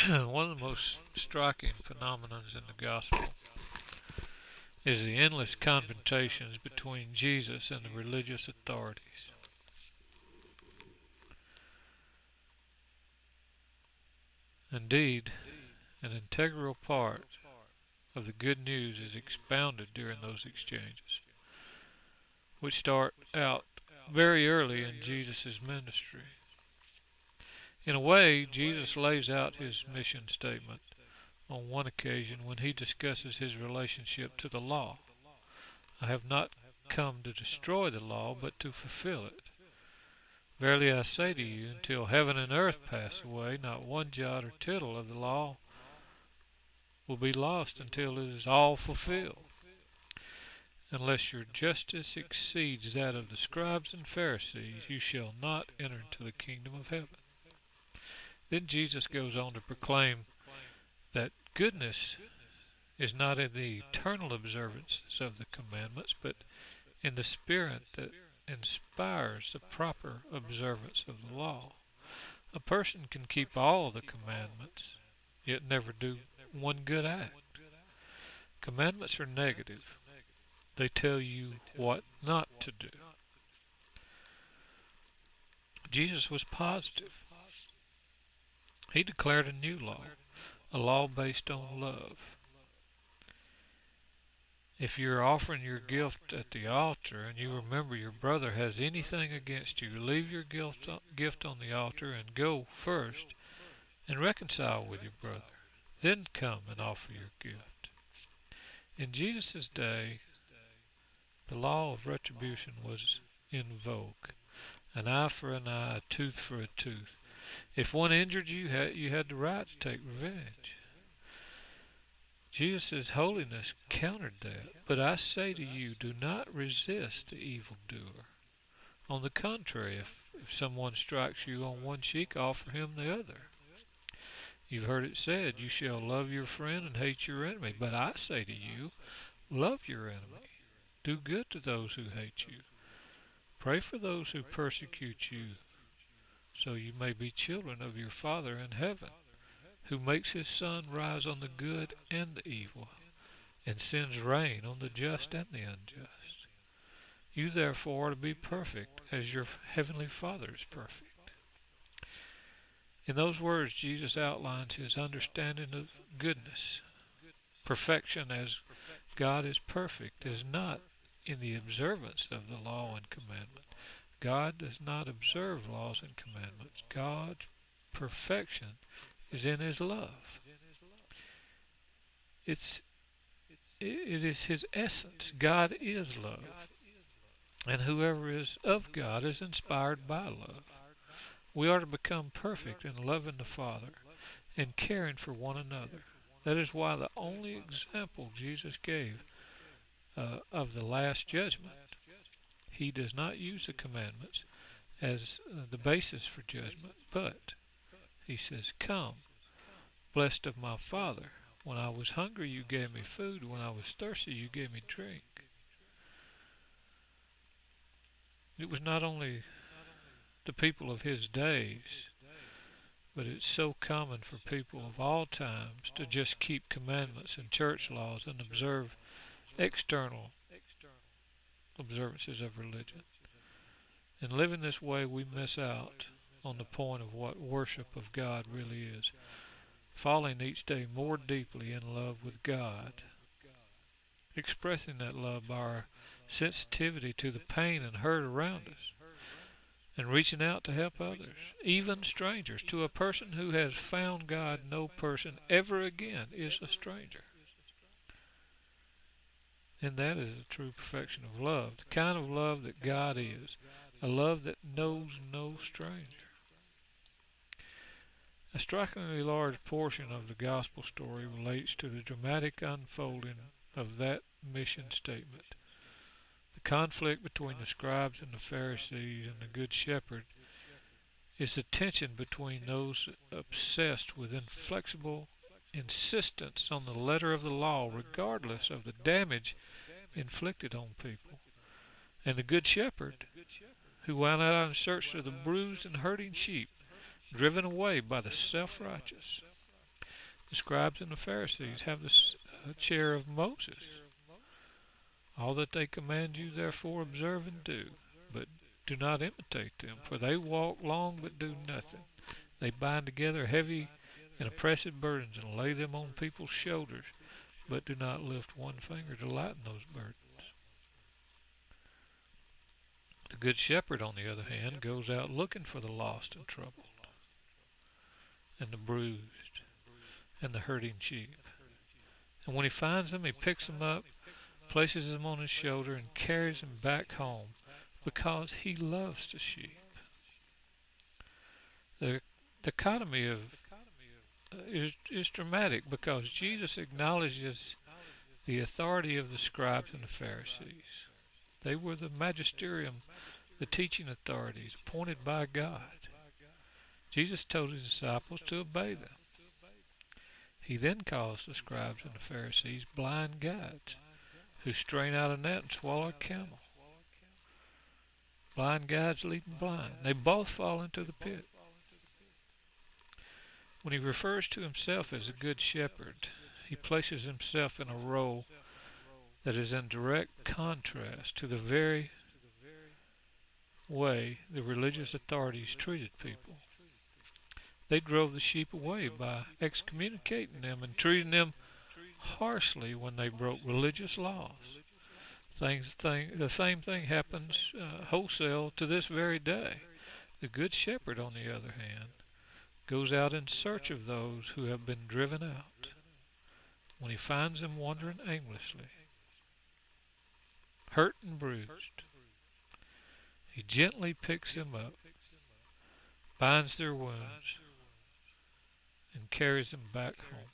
One of the most striking phenomena in the gospel is the endless confrontations between Jesus and the religious authorities. Indeed, an integral part of the good news is expounded during those exchanges, which start out very early in Jesus' ministry. In a way, Jesus lays out his mission statement on one occasion when he discusses his relationship to the law. I have not come to destroy the law, but to fulfill it. Verily I say to you, until heaven and earth pass away, not one jot or tittle of the law will be lost until it is all fulfilled. Unless your justice exceeds that of the scribes and Pharisees, you shall not enter into the kingdom of heaven. Then Jesus goes on to proclaim that goodness is not in the eternal observances of the commandments, but in the spirit that inspires the proper observance of the law. A person can keep all the commandments, yet never do one good act. Commandments are negative. They tell you what not to do. Jesus was positive. He declared a new law, a law based on love. If you're offering your gift at the altar and you remember your brother has anything against you, leave your gift on the altar and go first and reconcile with your brother. Then come and offer your gift. In Jesus' day, the law of retribution was in vogue. An eye for an eye, a tooth for a tooth. If one injured you, you had the right to take revenge. Jesus' holiness countered that. But I say to you, do not resist the evildoer. On the contrary, if someone strikes you on one cheek, offer him the other. You've heard it said, you shall love your friend and hate your enemy. But I say to you, love your enemy. Do good to those who hate you. Pray for those who persecute you, so you may be children of your Father in heaven, who makes his sun rise on the good and the evil, and sends rain on the just and the unjust. You therefore are to be perfect, as your heavenly Father is perfect. In those words, Jesus outlines his understanding of goodness. Perfection, as God is perfect, is not in the observance of the law and commandment. God does not observe laws and commandments. God's perfection is in his love. It is his essence. God is love. And whoever is of God is inspired by love. We are to become perfect in loving the Father and caring for one another. That is why the only example Jesus gave of the last judgment, he does not use the commandments as the basis for judgment, but he says, come, blessed of my Father. When I was hungry, you gave me food. When I was thirsty, you gave me drink. It was not only the people of his days, but it's so common for people of all times to just keep commandments and church laws and observe external observances of religion. In living this way, we miss out on the point of what worship of God really is. Falling each day more deeply in love with God. Expressing that love by our sensitivity to the pain and hurt around us. And reaching out to help others, even strangers. To a person who has found God, no person ever again is a stranger. And that is the true perfection of love, the kind of love that God is, a love that knows no stranger. A strikingly large portion of the gospel story relates to the dramatic unfolding of that mission statement. The conflict between the scribes and the Pharisees and the Good Shepherd is the tension between those obsessed with inflexible insistence on the letter of the law, regardless of the damage inflicted on people, and the Good Shepherd, who went out in search of the bruised and hurting sheep, driven away by the self-righteous. The scribes and the Pharisees have the chair of Moses. All that they command you, therefore, observe and do, but do not imitate them, for they walk long but do nothing. They bind together heavy and oppressive burdens and lay them on people's shoulders, but do not lift one finger to lighten those burdens. The Good Shepherd, on the other hand, goes out looking for the lost and troubled, and the bruised, and the hurting sheep. And when he finds them, he picks them up, places them on his shoulder, and carries them back home because he loves the sheep. The dichotomy is dramatic because Jesus acknowledges the authority of the scribes and the Pharisees. They were the magisterium, the teaching authorities appointed by God. Jesus told his disciples to obey them. He then calls the scribes and the Pharisees blind guides who strain out a net and swallow a camel. Blind guides leading blind. They both fall into the pit. When he refers to himself as a good shepherd, he places himself in a role that is in direct contrast to the very way the religious authorities treated people. They drove the sheep away by excommunicating them and treating them harshly when they broke religious laws. The same thing happens wholesale to this very day. The Good Shepherd, on the other hand, goes out in search of those who have been driven out. When he finds them wandering aimlessly, hurt and bruised, he gently picks them up, binds their wounds, and carries them back home.